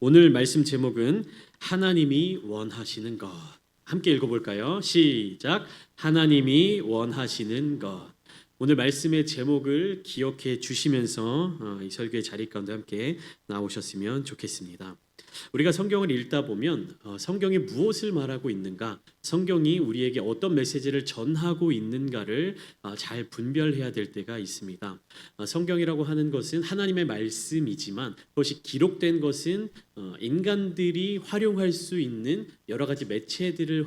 오늘 말씀 제목은 하나님이 원하시는 것. 함께 읽어볼까요? 시작. 하나님이 원하시는 것. 오늘 말씀의 제목을 기억해 주시면서 이 설교의 자리 가운데 함께 나오셨으면 좋겠습니다. 우리가 성경을 읽다 보면 성경이 무엇을 말하고 있는가, 성경이 우리에게 어떤 메시지를 전하고 있는가를 잘 분별해야 될 때가 있습니다. 성경이라고 하는 것은 하나님의 말씀이지만 그것이 기록된 것은 인간들이 활용할 수 있는 여러 가지 매체들을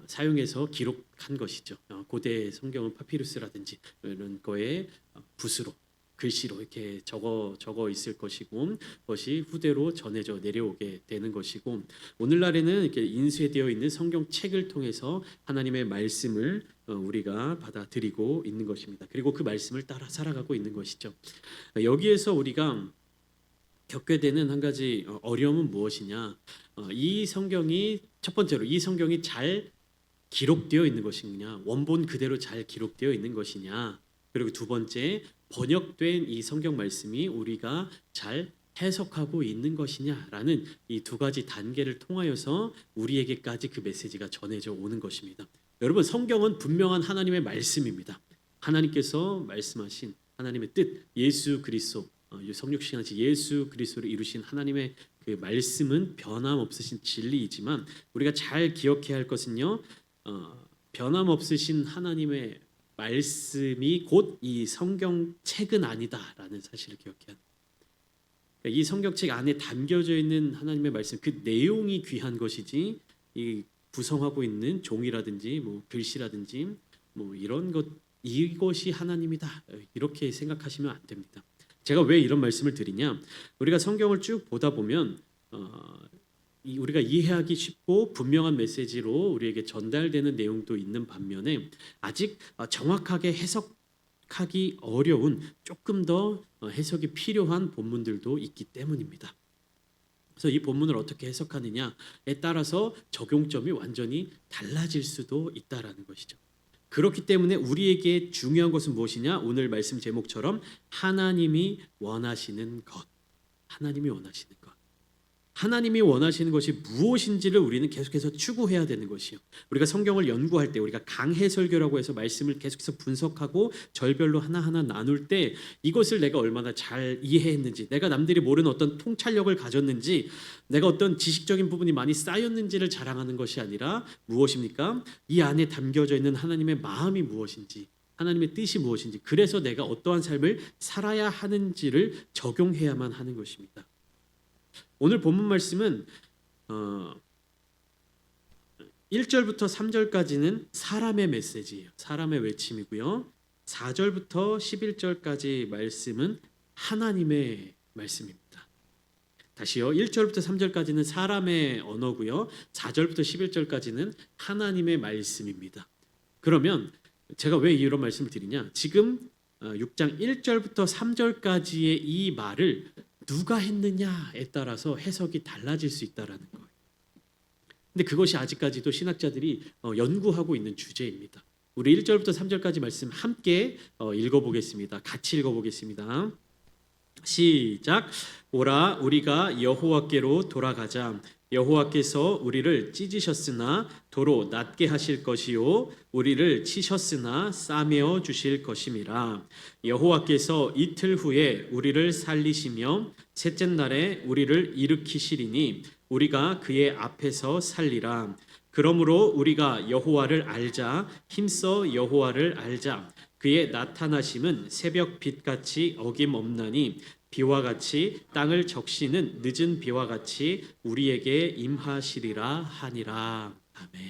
사용해서 기록한 것이죠. 고대 성경은 파피루스라든지 이런 거에 붓으로 글씨로 이렇게 적어 있을 것이고 그것이 후대로 전해져 내려오게 되는 것이고, 오늘날에는 이렇게 인쇄되어 있는 성경책을 통해서 하나님의 말씀을 우리가 받아들이고 있는 것입니다. 그리고 그 말씀을 따라 살아가고 있는 것이죠. 여기에서 우리가 겪게 되는 한 가지 어려움은 무엇이냐? 이 성경이 첫 번째로 이 성경이 잘 기록되어 있는 것이냐, 원본 그대로 잘 기록되어 있는 것이냐, 그리고 두 번째, 번역된 이 성경 말씀이 우리가 잘 해석하고 있는 것이냐라는 이 두 가지 단계를 통하여서 우리에게까지 그 메시지가 전해져 오는 것입니다. 여러분, 성경은 분명한 하나님의 말씀입니다. 하나님께서 말씀하신 하나님의 뜻, 예수 그리스도, 성육신하신 예수 그리스도를 이루신 하나님의 그 말씀은 변함없으신 진리이지만 우리가 잘 기억해야 할 것은요, 변함없으신 하나님의 말씀이 곧 이 성경책은 아니다라는 사실을 기억해야 합니다. 그러니까 이 성경책 안에 담겨져 있는 하나님의 말씀, 그 내용이 귀한 것이지 이 구성하고 있는 종이라든지 뭐 글씨라든지 뭐 이런 것, 이것이 하나님이다 이렇게 생각하시면 안 됩니다. 제가 왜 이런 말씀을 드리냐? 우리가 성경을 쭉 보다 보면 우리가 이해하기 쉽고 분명한 메시지로 우리에게 전달되는 내용도 있는 반면에 아직 정확하게 해석하기 어려운 조금 더 해석이 필요한 본문들도 있기 때문입니다. 그래서 이 본문을 어떻게 해석하느냐에 따라서 적용점이 완전히 달라질 수도 있다라는 것이죠. 그렇기 때문에 우리에게 중요한 것은 무엇이냐? 오늘 말씀 제목처럼 하나님이 원하시는 것. 하나님이 원하시는 것. 하나님이 원하시는 것이 무엇인지를 우리는 계속해서 추구해야 되는 것이요. 우리가 성경을 연구할 때, 우리가 강해설교라고 해서 말씀을 계속해서 분석하고 절별로 하나하나 나눌 때 이것을 내가 얼마나 잘 이해했는지, 내가 남들이 모르는 어떤 통찰력을 가졌는지, 내가 어떤 지식적인 부분이 많이 쌓였는지를 자랑하는 것이 아니라 무엇입니까? 이 안에 담겨져 있는 하나님의 마음이 무엇인지, 하나님의 뜻이 무엇인지, 그래서 내가 어떠한 삶을 살아야 하는지를 적용해야만 하는 것입니다. 오늘 본문 말씀은 1절부터 3절까지는 사람의 메시지예요. 사람의 외침이고요. 4절부터 11절까지 말씀은 하나님의 말씀입니다. 다시요. 1절부터 3절까지는 사람의 언어고요. 4절부터 11절까지는 하나님의 말씀입니다. 그러면 제가 왜 이런 말씀을 드리냐? 지금 6장 1절부터 3절까지의 이 말을 누가 했느냐에 따라서 해석이 달라질 수 있다라는 거예요. 근데 그것이 아직까지도 신학자들이 연구하고 있는 주제입니다. 우리 1절부터 3절까지 말씀 함께 읽어보겠습니다. 같이 읽어보겠습니다. 시작. 오라, 우리가 여호와께로 돌아가자. 여호와께서 우리를 찢으셨으나 도로 낫게 하실 것이요 우리를 치셨으나 싸매어 주실 것임이라. 여호와께서 이틀 후에 우리를 살리시며 셋째 날에 우리를 일으키시리니 우리가 그의 앞에서 살리라. 그러므로 우리가 여호와를 알자. 힘써 여호와를 알자. 그의 나타나심은 새벽 빛같이 어김없나니 비와 같이 땅을 적시는 늦은 비와 같이 우리에게 임하시리라 하니라. 아멘.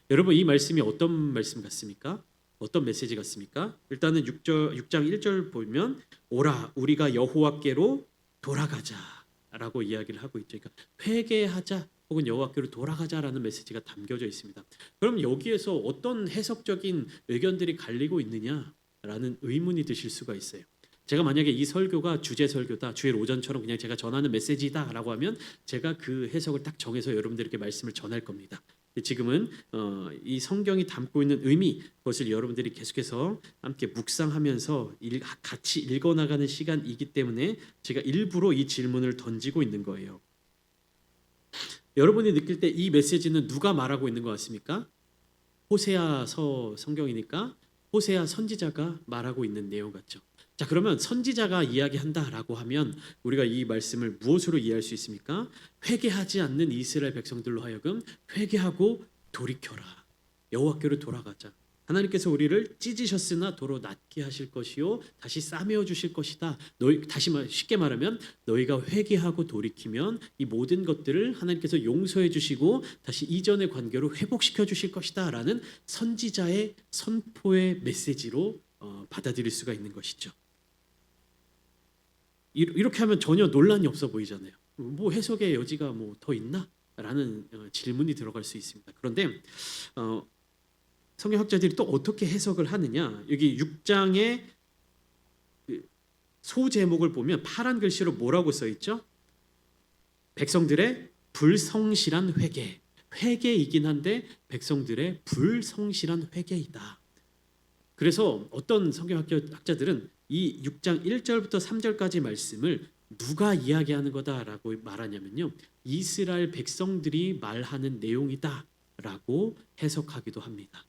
여러분, 이 말씀이 어떤 말씀 같습니까? 어떤 메시지 같습니까? 일단은 6장 1절 보면 오라, 우리가 여호와께로 돌아가자라고 이야기를 하고 있죠. 그러니까 회개하자 혹은 여호와께로 돌아가자라는 메시지가 담겨져 있습니다. 그럼 여기에서 어떤 해석적인 의견들이 갈리고 있느냐라는 의문이 드실 수가 있어요. 제가 만약에 이 설교가 주제 설교다, 주일 오전처럼 그냥 제가 전하는 메시지다라고 하면 제가 그 해석을 딱 정해서 여러분들에게 말씀을 전할 겁니다. 지금은 이 성경이 담고 있는 의미, 그것을 여러분들이 계속해서 함께 묵상하면서 같이 읽어나가는 시간이기 때문에 제가 일부러 이 질문을 던지고 있는 거예요. 여러분이 느낄 때 이 메시지는 누가 말하고 있는 것 같습니까? 호세아서 성경이니까 호세아 선지자가 말하고 있는 내용 같죠. 자, 그러면 선지자가 이야기한다라고 하면 우리가 이 말씀을 무엇으로 이해할 수 있습니까? 회개하지 않는 이스라엘 백성들로 하여금 회개하고 돌이켜라. 여호와께로 돌아가자. 하나님께서 우리를 찢으셨으나 도로 낫게 하실 것이요 다시 싸매어 주실 것이다. 쉽게 말하면 너희가 회개하고 돌이키면 이 모든 것들을 하나님께서 용서해 주시고 다시 이전의 관계로 회복시켜 주실 것이다라는 선지자의 선포의 메시지로 받아들일 수가 있는 것이죠. 이렇게 하면 전혀 논란이 없어 보이잖아요. 뭐 해석의 여지가 뭐 더 있나? 라는 질문이 들어갈 수 있습니다. 그런데 성경학자들이 또 어떻게 해석을 하느냐? 여기 6장의 소제목을 보면 파란 글씨로 뭐라고 써 있죠? 백성들의 불성실한 회개. 회개이긴 한데 백성들의 불성실한 회개이다. 그래서 어떤 성경학자들은 이 6장 1절부터 3절까지 말씀을 누가 이야기하는 거다라고 말하냐면요. 이스라엘 백성들이 말하는 내용이다라고 해석하기도 합니다.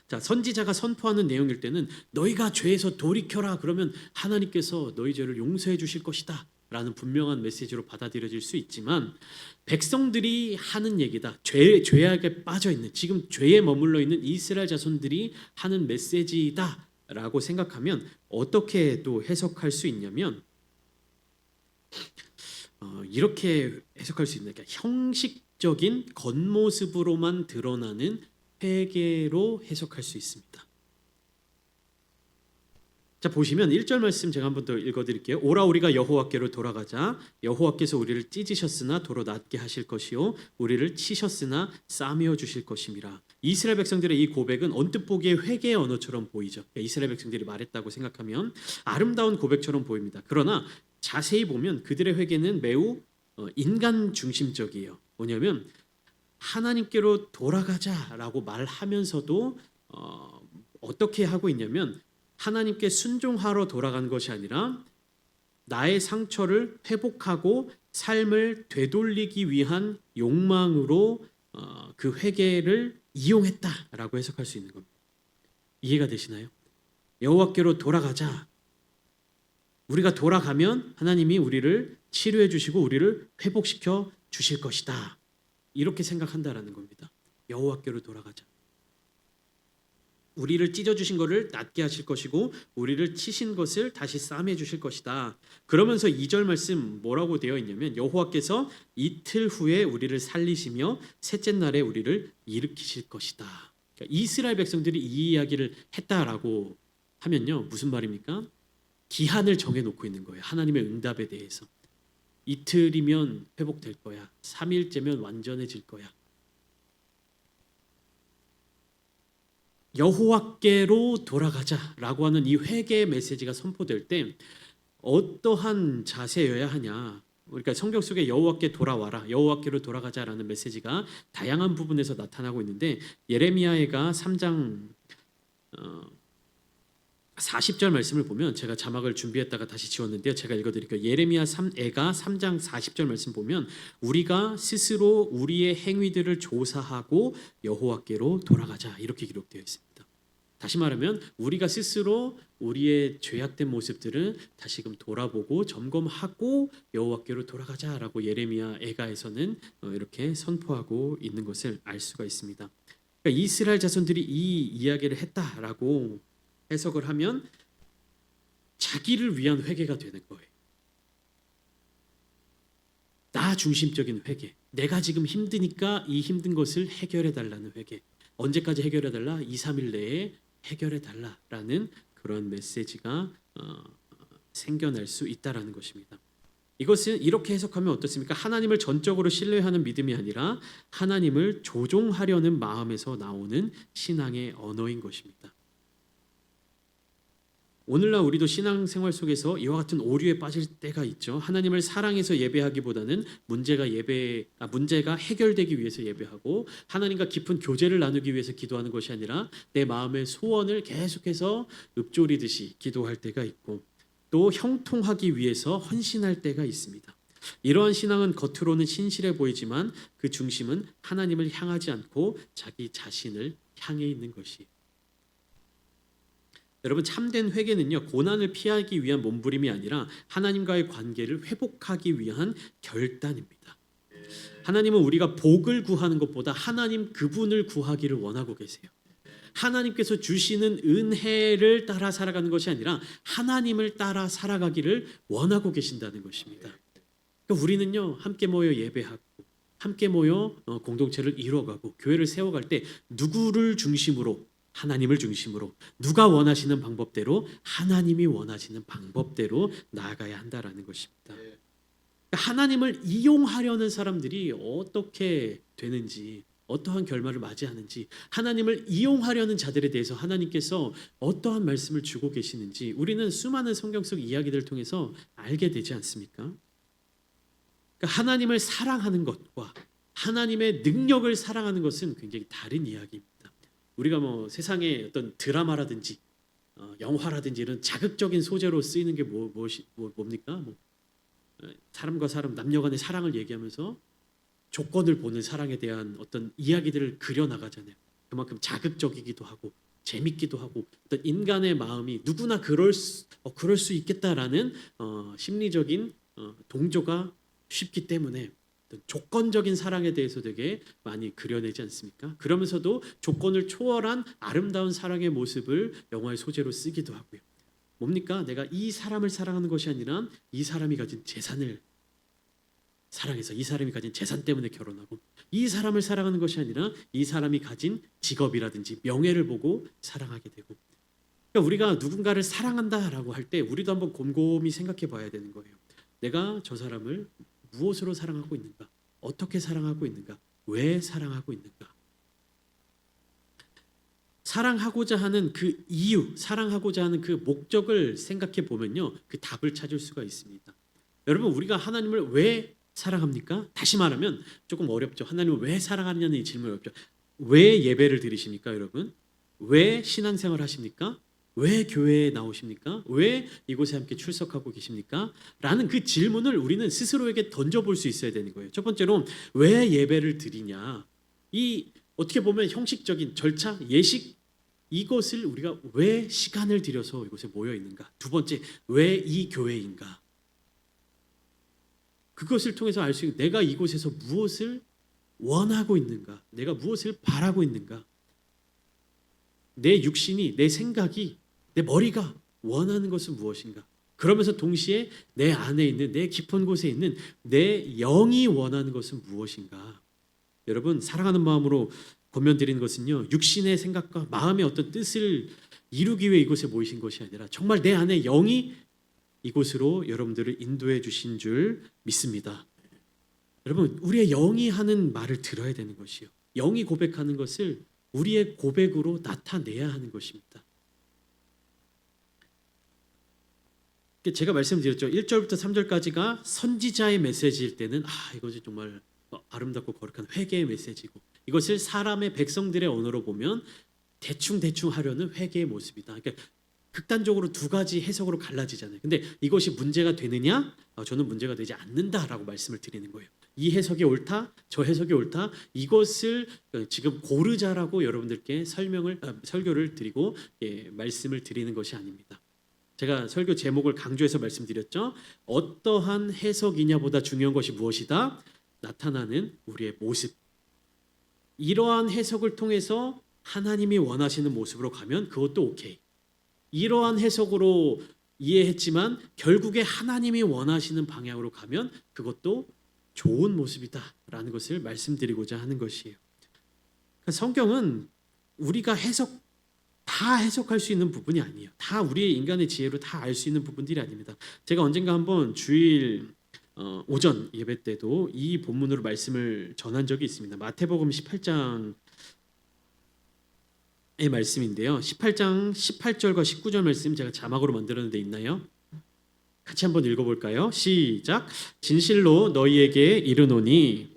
자, 선지자가 선포하는 내용일 때는 너희가 죄에서 돌이켜라 그러면 하나님께서 너희 죄를 용서해 주실 것이다 라는 분명한 메시지로 받아들여질 수 있지만 백성들이 하는 얘기다. 죄악에 빠져 있는 지금 죄에 머물러 있는 이스라엘 자손들이 하는 메시지다 라고 생각하면 어떻게 또 해석할 수 있냐면 이렇게 해석할 수 있는 그러니까 형식적인 겉모습으로만 드러나는 회개로 해석할 수 있습니다. 자, 보시면 1절 말씀 제가 한번 더 읽어드릴게요. 오라 우리가 여호와께로 돌아가자. 여호와께서 우리를 찢으셨으나 도로 낫게 하실 것이요 우리를 치셨으나 싸매어 주실 것임이라. 이스라엘 백성들의 이 고백은 언뜻 보기에 회개의 언어처럼 보이죠. 그러니까 이스라엘 백성들이 말했다고 생각하면 아름다운 고백처럼 보입니다. 그러나 자세히 보면 그들의 회개는 매우 인간 중심적이에요. 뭐냐면 하나님께로 돌아가자라고 말하면서도 어떻게 하고 있냐면 하나님께 순종하러 돌아간 것이 아니라 나의 상처를 회복하고 삶을 되돌리기 위한 욕망으로 그 회개를 이용했다라고 해석할 수 있는 겁니다. 이해가 되시나요? 여호와께로 돌아가자. 우리가 돌아가면 하나님이 우리를 치료해 주시고 우리를 회복시켜 주실 것이다. 이렇게 생각한다라는 겁니다. 여호와께로 돌아가자. 우리를 찢어주신 것을 낫게 하실 것이고 우리를 치신 것을 다시 싸매 주실 것이다. 그러면서 2절 말씀 뭐라고 되어 있냐면 여호와께서 이틀 후에 우리를 살리시며 셋째 날에 우리를 일으키실 것이다. 그러니까 이스라엘 백성들이 이 이야기를 했다라고 하면요. 무슨 말입니까? 기한을 정해놓고 있는 거예요. 하나님의 응답에 대해서. 이틀이면 회복될 거야. 3일째면 완전해질 거야. 여호와께로 돌아가자라고 하는 이 회개의 메시지가 선포될 때 어떠한 자세여야 하냐. 그러니까 성경 속에 여호와께 돌아와라, 여호와께로 돌아가자라는 메시지가 다양한 부분에서 나타나고 있는데 예레미야가 3장 40절 말씀을 보면 제가 자막을 준비했다가 다시 지웠는데요. 제가 읽어드릴게요. 예레미야 3장 40절 말씀 보면 우리가 스스로 우리의 행위들을 조사하고 여호와께로 돌아가자 이렇게 기록되어 있습니다. 다시 말하면 우리가 스스로 우리의 죄악된 모습들을 다시금 돌아보고 점검하고 여호와께로 돌아가자라고 예레미야 애가에서는 이렇게 선포하고 있는 것을 알 수가 있습니다. 그러니까 이스라엘 자손들이 이 이야기를 했다라고 해석을 하면 자기를 위한 회개가 되는 거예요. 나 중심적인 회개. 내가 지금 힘드니까 이 힘든 것을 해결해 달라는 회개. 언제까지 해결해 달라? 2, 3일 내에 해결해 달라라는 그런 메시지가 생겨날 수 있다라는 것입니다. 이것은 이렇게 해석하면 어떻습니까? 하나님을 전적으로 신뢰하는 믿음이 아니라 하나님을 조종하려는 마음에서 나오는 신앙의 언어인 것입니다. 오늘날 우리도 신앙생활 속에서 이와 같은 오류에 빠질 때가 있죠. 하나님을 사랑해서 예배하기보다는 문제가 해결되기 위해서 예배하고 하나님과 깊은 교제를 나누기 위해서 기도하는 것이 아니라 내 마음의 소원을 계속해서 읊조리듯이 기도할 때가 있고 또 형통하기 위해서 헌신할 때가 있습니다. 이러한 신앙은 겉으로는 신실해 보이지만 그 중심은 하나님을 향하지 않고 자기 자신을 향해 있는 것이에요. 여러분, 참된 회개는요, 고난을 피하기 위한 몸부림이 아니라 하나님과의 관계를 회복하기 위한 결단입니다. 하나님은 우리가 복을 구하는 것보다 하나님 그분을 구하기를 원하고 계세요. 하나님께서 주시는 은혜를 따라 살아가는 것이 아니라 하나님을 따라 살아가기를 원하고 계신다는 것입니다. 그러니까 우리는요, 함께 모여 예배하고 함께 모여 공동체를 이루어가고 교회를 세워갈 때 누구를 중심으로, 하나님을 중심으로, 누가 원하시는 방법대로, 하나님이 원하시는 방법대로 나아가야 한다라는 것입니다. 그러니까 하나님을 이용하려는 사람들이 어떻게 되는지, 어떠한 결말을 맞이하는지, 하나님을 이용하려는 자들에 대해서 하나님께서 어떠한 말씀을 주고 계시는지 우리는 수많은 성경 속 이야기들을 통해서 알게 되지 않습니까? 그러니까 하나님을 사랑하는 것과 하나님의 능력을 사랑하는 것은 굉장히 다른 이야기입니다. 우리가 뭐 세상의 어떤 드라마라든지 영화라든지 이런 자극적인 소재로 쓰이는 게 뭡니까? 사람과 사람, 남녀간의 사랑을 얘기하면서 조건을 보는 사랑에 대한 어떤 이야기들을 그려나가잖아요. 그만큼 자극적이기도 하고 재밌기도 하고 어떤 인간의 마음이 누구나 그럴 수 있겠다라는 심리적인 동조가 쉽기 때문에 조건적인 사랑에 대해서 되게 많이 그려내지 않습니까? 그러면서도 조건을 초월한 아름다운 사랑의 모습을 영화의 소재로 쓰기도 하고요. 뭡니까? 내가 이 사람을 사랑하는 것이 아니라 이 사람이 가진 재산을 사랑해서 이 사람이 가진 재산 때문에 결혼하고, 이 사람을 사랑하는 것이 아니라 이 사람이 가진 직업이라든지 명예를 보고 사랑하게 되고. 그러니까 우리가 누군가를 사랑한다라고 할 때 우리도 한번 곰곰이 생각해 봐야 되는 거예요. 내가 저 사람을 무엇으로 사랑하고 있는가? 어떻게 사랑하고 있는가? 왜 사랑하고 있는가? 사랑하고자 하는 그 이유, 사랑하고자 하는 그 목적을 생각해 보면요, 그 답을 찾을 수가 있습니다. 여러분, 우리가 하나님을 왜 사랑합니까? 다시 말하면 조금 어렵죠. 하나님을 왜 사랑하느냐는 이 질문 어렵죠. 왜 예배를 드리십니까, 여러분? 왜 신앙생활 하십니까? 왜 교회에 나오십니까? 왜 이곳에 함께 출석하고 계십니까? 라는 그 질문을 우리는 스스로에게 던져볼 수 있어야 되는 거예요. 첫 번째로 왜 예배를 드리냐? 이 어떻게 보면 형식적인 절차, 예식, 이것을 우리가 왜 시간을 들여서 이곳에 모여 있는가? 두 번째, 왜 이 교회인가? 그것을 통해서 알 수 있는, 내가 이곳에서 무엇을 원하고 있는가? 내가 무엇을 바라고 있는가? 내 육신이, 내 생각이, 내 머리가 원하는 것은 무엇인가? 그러면서 동시에 내 안에 있는, 내 깊은 곳에 있는 내 영이 원하는 것은 무엇인가? 여러분, 사랑하는 마음으로 권면드리는 것은요, 육신의 생각과 마음의 어떤 뜻을 이루기 위해 이곳에 모이신 것이 아니라 정말 내 안에 영이 이곳으로 여러분들을 인도해 주신 줄 믿습니다. 여러분, 우리의 영이 하는 말을 들어야 되는 것이요, 영이 고백하는 것을 우리의 고백으로 나타내야 하는 것입니다. 제가 말씀드렸죠. 1절부터 3절까지가 선지자의 메시지일 때는 이것이 정말 아름답고 거룩한 회개의 메시지고, 이것을 사람의 백성들의 언어로 보면 대충 하려는 회개의 모습이다. 그러니까 극단적으로 두 가지 해석으로 갈라지잖아요. 근데 이것이 문제가 되느냐? 저는 문제가 되지 않는다라고 말씀을 드리는 거예요. 이 해석이 옳다, 저 해석이 옳다, 이것을 지금 고르자라고 여러분들께 설교를 드리고 말씀을 드리는 것이 아닙니다. 제가 설교 제목을 강조해서 말씀드렸죠. 어떠한 해석이냐보다 중요한 것이 무엇이다? 나타나는 우리의 모습. 이러한 해석을 통해서 하나님이 원하시는 모습으로 가면 그것도 오케이. 이러한 해석으로 이해했지만 결국에 하나님이 원하시는 방향으로 가면 그것도 좋은 모습이다라는 것을 말씀드리고자 하는 것이에요. 성경은 우리가 다 해석할 수 있는 부분이 아니에요. 다 우리의 인간의 지혜로 다 알 수 있는 부분들이 아닙니다. 제가 언젠가 한번 주일 오전 예배 때도 이 본문으로 말씀을 전한 적이 있습니다. 마태복음 18장의 말씀인데요. 18장 18절과 19절 말씀 제가 자막으로 만들어 데 있나요? 같이 한번 읽어볼까요? 시작. 진실로 너희에게 이르노니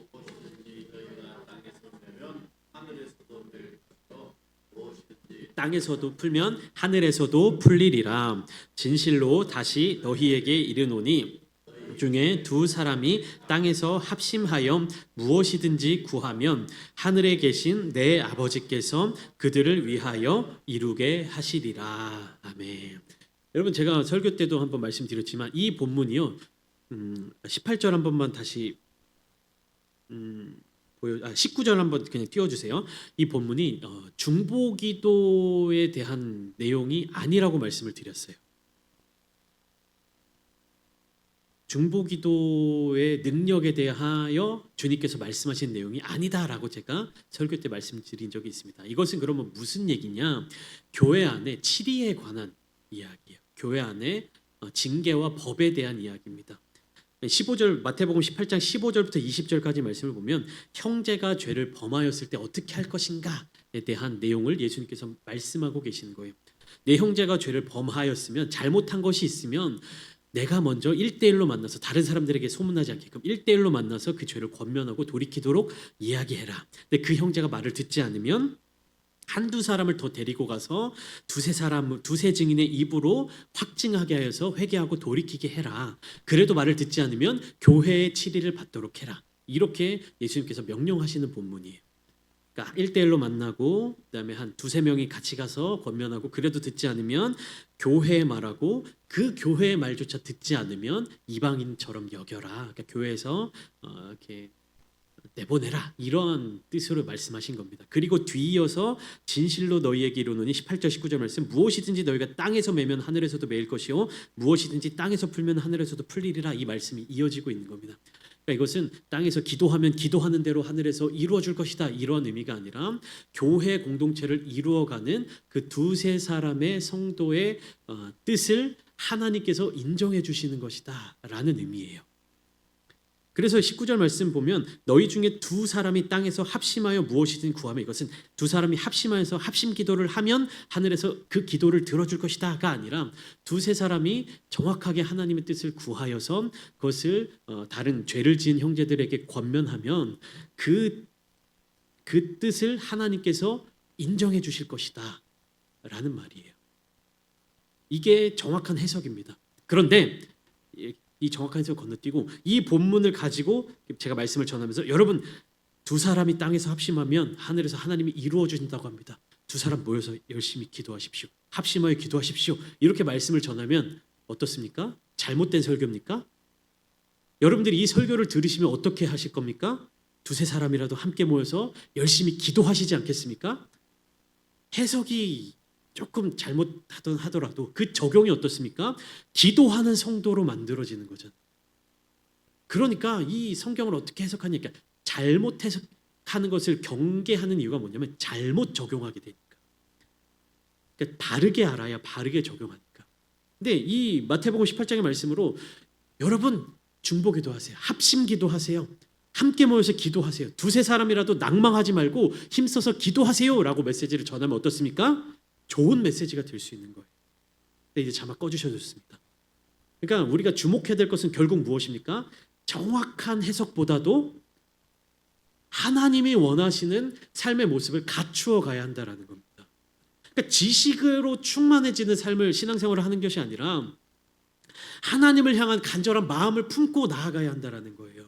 땅에서도 풀면 하늘에서도 풀리리라. 진실로 다시 너희에게 이르노니 중에 두 사람이 땅에서 합심하여 무엇이든지 구하면 하늘에 계신 내 아버지께서 그들을 위하여 이루게 하시리라. 아멘. 여러분, 제가 설교 때도 한번 말씀드렸지만 이 본문이요, 18절 한 번만 다시 19절 한번 그냥 띄워주세요. 이 본문이 중보기도에 대한 내용이 아니라고 말씀을 드렸어요. 중보기도의 능력에 대하여 주님께서 말씀하신 내용이 아니다라고 제가 설교 때 말씀드린 적이 있습니다. 이것은 그러면 무슨 얘기냐? 교회 안에 치리에 관한 이야기예요. 교회 안에 징계와 법에 대한 이야기입니다. 15절 마태복음 18장 15절부터 20절까지 말씀을 보면 형제가 죄를 범하였을 때 어떻게 할 것인가에 대한 내용을 예수님께서 말씀하고 계시는 거예요. 내 형제가 죄를 범하였으면, 잘못한 것이 있으면 내가 먼저 1대1로 만나서, 다른 사람들에게 소문나지 않게끔 1대1로 만나서 그 죄를 권면하고 돌이키도록 이야기해라. 근데 그 형제가 말을 듣지 않으면 한두 사람을 더 데리고 가서 두세 증인의 입으로 확증하게 하여서 회개하고 돌이키게 해라. 그래도 말을 듣지 않으면 교회의 치리를 받도록 해라. 이렇게 예수님께서 명령하시는 본문이에요. 그러니까 1대1로 만나고 그다음에 한 두세 명이 같이 가서 권면하고 그래도 듣지 않으면 교회에 말하고, 그 교회의 말조차 듣지 않으면 이방인처럼 여겨라. 그러니까 교회에서 이렇게 내보내라, 이런 뜻으로 말씀하신 겁니다. 그리고 뒤이어서 진실로 너희에게 이르노니 18절 19절 말씀, 무엇이든지 너희가 땅에서 매면 하늘에서도 매일 것이요 무엇이든지 땅에서 풀면 하늘에서도 풀리리라. 이 말씀이 이어지고 있는 겁니다. 그러니까 이것은 땅에서 기도하면 기도하는 대로 하늘에서 이루어질 것이다, 이런 의미가 아니라 교회 공동체를 이루어가는 그 두세 사람의 성도의 뜻을 하나님께서 인정해 주시는 것이다 라는 의미예요. 그래서 19절 말씀 보면 너희 중에 두 사람이 땅에서 합심하여 무엇이든 구하면, 이것은 두 사람이 합심하여서 합심 기도를 하면 하늘에서 그 기도를 들어줄 것이다가 아니라 두세 사람이 정확하게 하나님의 뜻을 구하여서 그것을 다른 죄를 지은 형제들에게 권면하면 그 뜻을 하나님께서 인정해 주실 것이다 라는 말이에요. 이게 정확한 해석입니다. 그런데 이 정확한 해석을 건너뛰고 이 본문을 가지고 제가 말씀을 전하면서, 여러분, 두 사람이 땅에서 합심하면 하늘에서 하나님이 이루어 주신다고 합니다. 두 사람 모여서 열심히 기도하십시오. 합심하여 기도하십시오. 이렇게 말씀을 전하면 어떻습니까? 잘못된 설교입니까? 여러분들이 이 설교를 들으시면 어떻게 하실 겁니까? 두세 사람이라도 함께 모여서 열심히 기도하시지 않겠습니까? 해석이 조금 잘못하더라도 그 적용이 어떻습니까? 기도하는 성도로 만들어지는 거잖아요. 그러니까 이 성경을 어떻게 해석하니까, 잘못 해석하는 것을 경계하는 이유가 뭐냐면 잘못 적용하게 되니까. 그러니까 바르게 알아야 바르게 적용하니까. 근데 이 마태복음 18장의 말씀으로 여러분 중보기도 하세요. 합심기도 하세요. 함께 모여서 기도하세요. 두세 사람이라도 낭망하지 말고 힘써서 기도하세요 라고 메시지를 전하면 어떻습니까? 좋은 메시지가 될 수 있는 거예요. 근데 이제 자막 꺼주셔도 좋습니다. 그러니까 우리가 주목해야 될 것은 결국 무엇입니까? 정확한 해석보다도 하나님이 원하시는 삶의 모습을 갖추어 가야 한다는 겁니다. 그러니까 지식으로 충만해지는 삶을, 신앙생활을 하는 것이 아니라 하나님을 향한 간절한 마음을 품고 나아가야 한다는 거예요.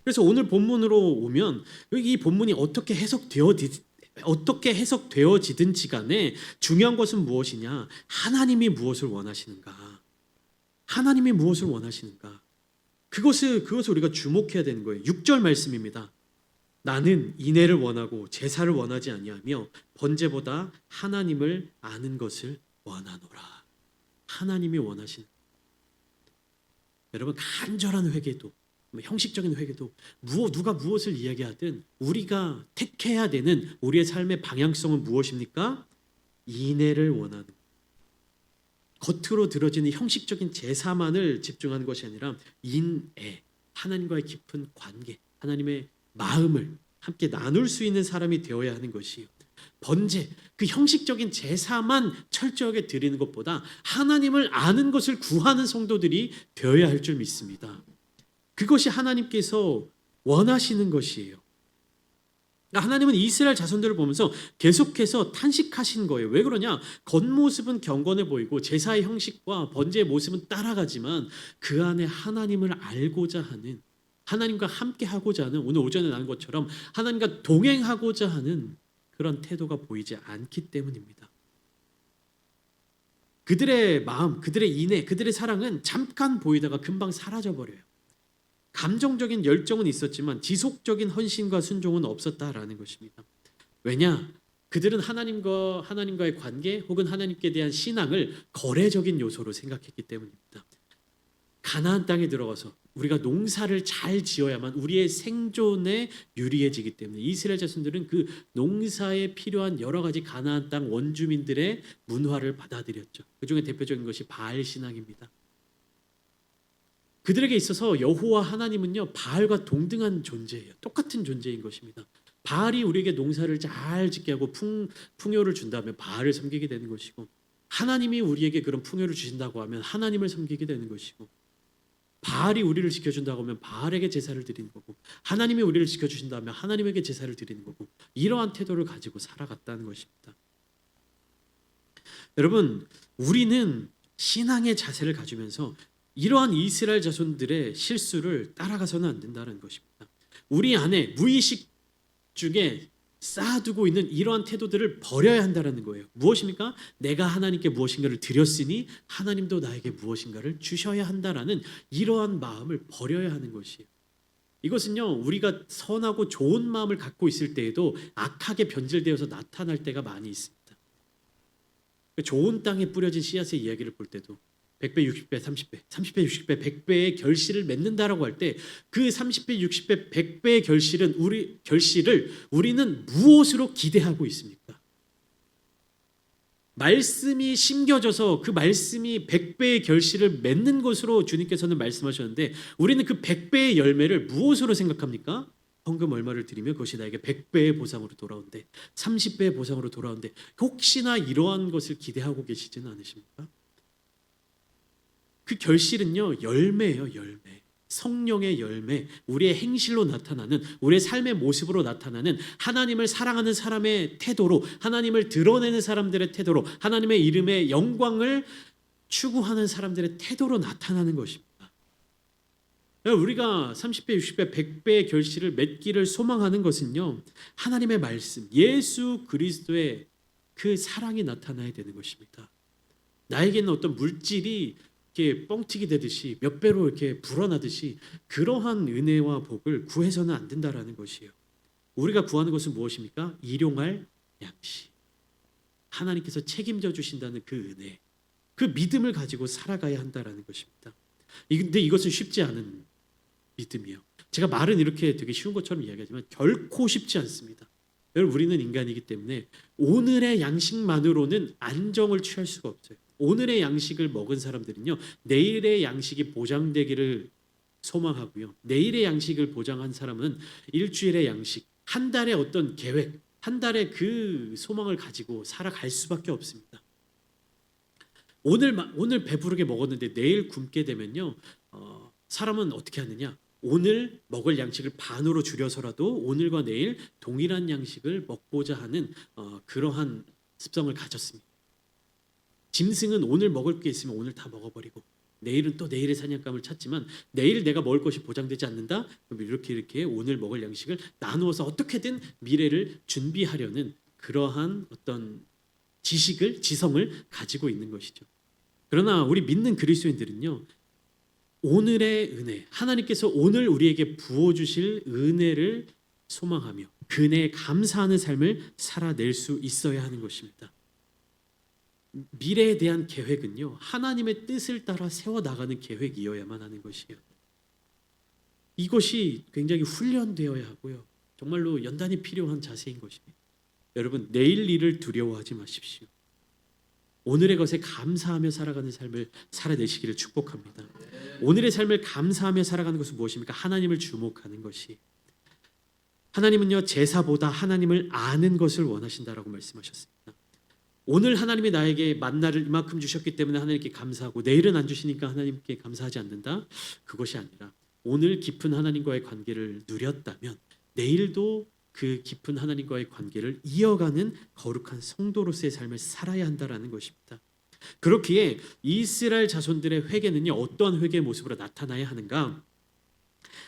그래서 오늘 본문으로 오면 이 본문이 어떻게 해석되어지든지 간에 중요한 것은 무엇이냐? 하나님이 무엇을 원하시는가? 하나님이 무엇을 원하시는가? 그것을 우리가 주목해야 되는 거예요. 6절 말씀입니다. 나는 인애를 원하고 제사를 원하지 아니하며 번제보다 하나님을 아는 것을 원하노라. 하나님이 원하시는, 여러분, 간절한 회개도, 형식적인 회개도, 누가 무엇을 이야기하든 우리가 택해야 되는 우리의 삶의 방향성은 무엇입니까? 인애를 원하는, 겉으로 들어지는 형식적인 제사만을 집중하는 것이 아니라 인애, 하나님과의 깊은 관계, 하나님의 마음을 함께 나눌 수 있는 사람이 되어야 하는 것이에요. 번제, 그 형식적인 제사만 철저하게 드리는 것보다 하나님을 아는 것을 구하는 성도들이 되어야 할 줄 믿습니다. 그것이 하나님께서 원하시는 것이에요. 그러니까 하나님은 이스라엘 자손들을 보면서 계속해서 탄식하신 거예요. 왜 그러냐? 겉모습은 경건해 보이고 제사의 형식과 번제의 모습은 따라가지만 그 안에 하나님을 알고자 하는, 하나님과 함께 하고자 하는, 오늘 오전에 나눈 것처럼 하나님과 동행하고자 하는 그런 태도가 보이지 않기 때문입니다. 그들의 마음, 그들의 인애, 그들의 사랑은 잠깐 보이다가 금방 사라져 버려요. 감정적인 열정은 있었지만 지속적인 헌신과 순종은 없었다라는 것입니다. 왜냐? 그들은 하나님과의 관계 혹은 하나님께 대한 신앙을 거래적인 요소로 생각했기 때문입니다. 가나안 땅에 들어가서 우리가 농사를 잘 지어야만 우리의 생존에 유리해지기 때문에 이스라엘 자손들은 그 농사에 필요한 여러 가지 가나안 땅 원주민들의 문화를 받아들였죠. 그중에 대표적인 것이 바알 신앙입니다. 그들에게 있어서 여호와 하나님은요, 바알과 동등한 존재예요. 똑같은 존재인 것입니다. 바알이 우리에게 농사를 잘 짓게 하고 풍요를 준다면 바알을 섬기게 되는 것이고, 하나님이 우리에게 그런 풍요를 주신다고 하면 하나님을 섬기게 되는 것이고, 바알이 우리를 지켜준다고 하면 바알에게 제사를 드리는 거고, 하나님이 우리를 지켜주신다면 하나님에게 제사를 드리는 거고, 이러한 태도를 가지고 살아갔다는 것입니다. 여러분, 우리는 신앙의 자세를 가지면서 이러한 이스라엘 자손들의 실수를 따라가서는 안 된다는 것입니다. 우리 안에 무의식 중에 쌓아두고 있는 이러한 태도들을 버려야 한다는 거예요. 무엇입니까? 내가 하나님께 무엇인가를 드렸으니 하나님도 나에게 무엇인가를 주셔야 한다라는 이러한 마음을 버려야 하는 것이에요. 이것은요, 우리가 선하고 좋은 마음을 갖고 있을 때에도 악하게 변질되어서 나타날 때가 많이 있습니다. 좋은 땅에 뿌려진 씨앗의 이야기를 볼 때도 100배, 60배, 30배, 30배, 60배, 100배의 결실을 맺는다라고 할 때 그 30배, 60배, 100배의 결실을 우리는 무엇으로 기대하고 있습니까? 말씀이 심겨져서 그 말씀이 100배의 결실을 맺는 것으로 주님께서는 말씀하셨는데, 우리는 그 100배의 열매를 무엇으로 생각합니까? 헌금 얼마를 드리면 그것이 나에게 100배의 보상으로 돌아온대, 30배의 보상으로 돌아온대. 혹시나 이러한 것을 기대하고 계시지는 않으십니까? 그 결실은요, 열매예요. 열매. 성령의 열매, 우리의 행실로 나타나는, 우리의 삶의 모습으로 나타나는, 하나님을 사랑하는 사람의 태도로, 하나님을 드러내는 사람들의 태도로, 하나님의 이름의 영광을 추구하는 사람들의 태도로 나타나는 것입니다. 우리가 30배, 60배, 100배의 결실을 맺기를 소망하는 것은요, 하나님의 말씀, 예수 그리스도의 그 사랑이 나타나야 되는 것입니다. 나에게는 어떤 물질이 이렇게 뻥튀기 되듯이 몇 배로 이렇게 불어나듯이 그러한 은혜와 복을 구해서는 안 된다라는 것이에요. 우리가 구하는 것은 무엇입니까? 일용할 양식. 하나님께서 책임져 주신다는 그 은혜, 그 믿음을 가지고 살아가야 한다라는 것입니다. 근데 이것은 쉽지 않은 믿음이에요. 제가 말은 이렇게 되게 쉬운 것처럼 이야기하지만 결코 쉽지 않습니다. 여러분, 우리는 인간이기 때문에 오늘의 양식만으로는 안정을 취할 수가 없어요. 오늘의 양식을 먹은 사람들은요, 내일의 양식이 보장되기를 소망하고요, 내일의 양식을 보장한 사람은 일주일의 양식, 한 달의 어떤 계획, 한 달의 그 소망을 가지고 살아갈 수밖에 없습니다. 오늘 배부르게 먹었는데 내일 굶게 되면요, 사람은 어떻게 하느냐? 오늘 먹을 양식을 반으로 줄여서라도 오늘과 내일 동일한 양식을 먹고자 하는 그러한 습성을 가졌습니다. 짐승은 오늘 먹을 게 있으면 오늘 다 먹어버리고, 내일은 또 내일의 사냥감을 찾지만 내일 내가 먹을 것이 보장되지 않는다? 그럼 이렇게 오늘 먹을 양식을 나누어서 어떻게든 미래를 준비하려는 그러한 어떤 지성을 가지고 있는 것이죠. 그러나 우리 믿는 그리스도인들은요, 오늘의 은혜, 하나님께서 오늘 우리에게 부어주실 은혜를 소망하며 그 은혜에 감사하는 삶을 살아낼 수 있어야 하는 것입니다. 미래에 대한 계획은요, 하나님의 뜻을 따라 세워나가는 계획이어야만 하는 것이에요. 이것이 굉장히 훈련되어야 하고요, 정말로 연단이 필요한 자세인 것입니다. 여러분, 내일 일을 두려워하지 마십시오. 오늘의 것에 감사하며 살아가는 삶을 살아내시기를 축복합니다. 오늘의 삶을 감사하며 살아가는 것은 무엇입니까? 하나님을 주목하는 것이. 하나님은요, 제사보다 하나님을 아는 것을 원하신다라고 말씀하셨습니다. 오늘 하나님이 나에게 만나를 이만큼 주셨기 때문에 하나님께 감사하고 내일은 안 주시니까 하나님께 감사하지 않는다? 그것이 아니라 오늘 깊은 하나님과의 관계를 누렸다면 내일도 그 깊은 하나님과의 관계를 이어가는 거룩한 성도로서의 삶을 살아야 한다라는 것입니다. 그렇기에 이스라엘 자손들의 회개는요, 어떠한 회개의 모습으로 나타나야 하는가?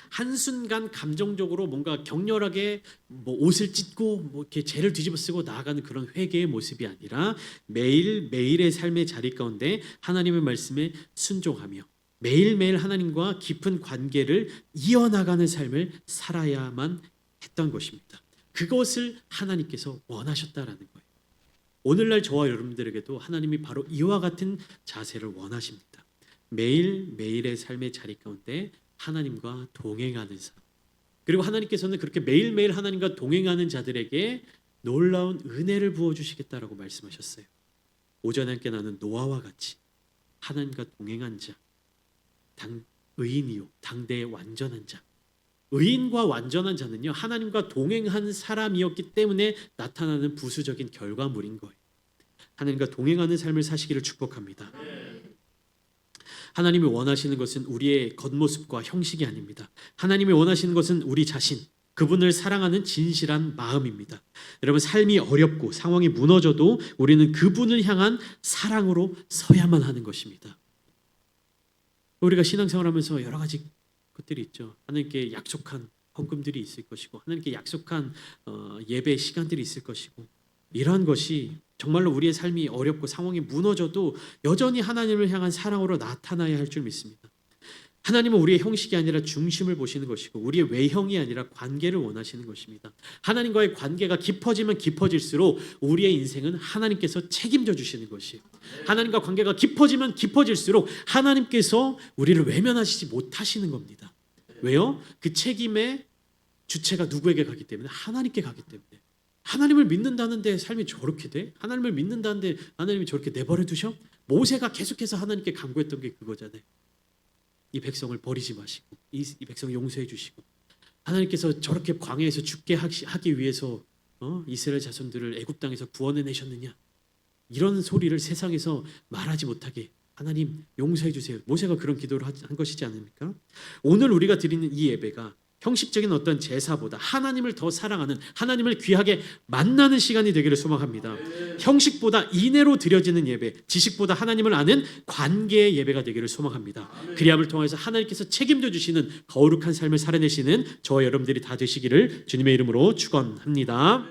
한순간 감정적으로 뭔가 격렬하게 뭐 옷을 찢고 뭐 이렇게 죄를 뒤집어 쓰고 나아가는 그런 회개의 모습이 아니라 매일 매일의 삶의 자리 가운데 하나님의 말씀에 순종하며 매일매일 하나님과 깊은 관계를 이어나가는 삶을 살아야만 했던 것입니다. 그것을 하나님께서 원하셨다라는 거예요. 오늘날 저와 여러분들에게도 하나님이 바로 이와 같은 자세를 원하십니다. 매일매일의 삶의 자리 가운데 하나님과 동행하는 삶. 그리고 하나님께서는 그렇게 매일매일 하나님과 동행하는 자들에게 놀라운 은혜를 부어주시겠다라고 말씀하셨어요. 오전에 함께 나눈 노아와 같이 하나님과 동행한 자, 의인이요 당대의 완전한 자. 의인과 완전한 자는요, 하나님과 동행한 사람이었기 때문에 나타나는 부수적인 결과물인 거예요. 하나님과 동행하는 삶을 사시기를 축복합니다. 하나님이 원하시는 것은 우리의 겉모습과 형식이 아닙니다. 하나님이 원하시는 것은 우리 자신, 그분을 사랑하는 진실한 마음입니다. 여러분, 삶이 어렵고 상황이 무너져도 우리는 그분을 향한 사랑으로 서야만 하는 것입니다. 우리가 신앙생활하면서 여러 가지 것들이 있죠. 하나님께 약속한 헌금들이 있을 것이고 하나님께 약속한 예배 시간들이 있을 것이고, 이러한 것이 정말로 우리의 삶이 어렵고 상황이 무너져도 여전히 하나님을 향한 사랑으로 나타나야 할 줄 믿습니다. 하나님은 우리의 형식이 아니라 중심을 보시는 것이고 우리의 외형이 아니라 관계를 원하시는 것입니다. 하나님과의 관계가 깊어지면 깊어질수록 우리의 인생은 하나님께서 책임져 주시는 것이에요. 하나님과 관계가 깊어지면 깊어질수록 하나님께서 우리를 외면하시지 못하시는 겁니다. 왜요? 그 책임의 주체가 누구에게 가기 때문에? 하나님께 가기 때문에. 하나님을 믿는다는데 삶이 저렇게 돼? 하나님을 믿는다는데 하나님이 저렇게 내버려 두셔? 모세가 계속해서 하나님께 간구했던 게 그거잖아요. 이 백성을 버리지 마시고 이 백성 용서해 주시고, 하나님께서 저렇게 광야에서 죽게 하기 위해서 이스라엘 자손들을 애굽 땅에서 구원해 내셨느냐, 이런 소리를 세상에서 말하지 못하게 하나님 용서해 주세요. 모세가 그런 기도를 한 것이지 않습니까? 오늘 우리가 드리는 이 예배가 형식적인 어떤 제사보다 하나님을 더 사랑하는, 하나님을 귀하게 만나는 시간이 되기를 소망합니다. 형식보다 인내로 드려지는 예배, 지식보다 하나님을 아는 관계의 예배가 되기를 소망합니다. 그리함을 통해서 하나님께서 책임져 주시는 거룩한 삶을 살아내시는 저와 여러분들이 다 되시기를 주님의 이름으로 축원합니다.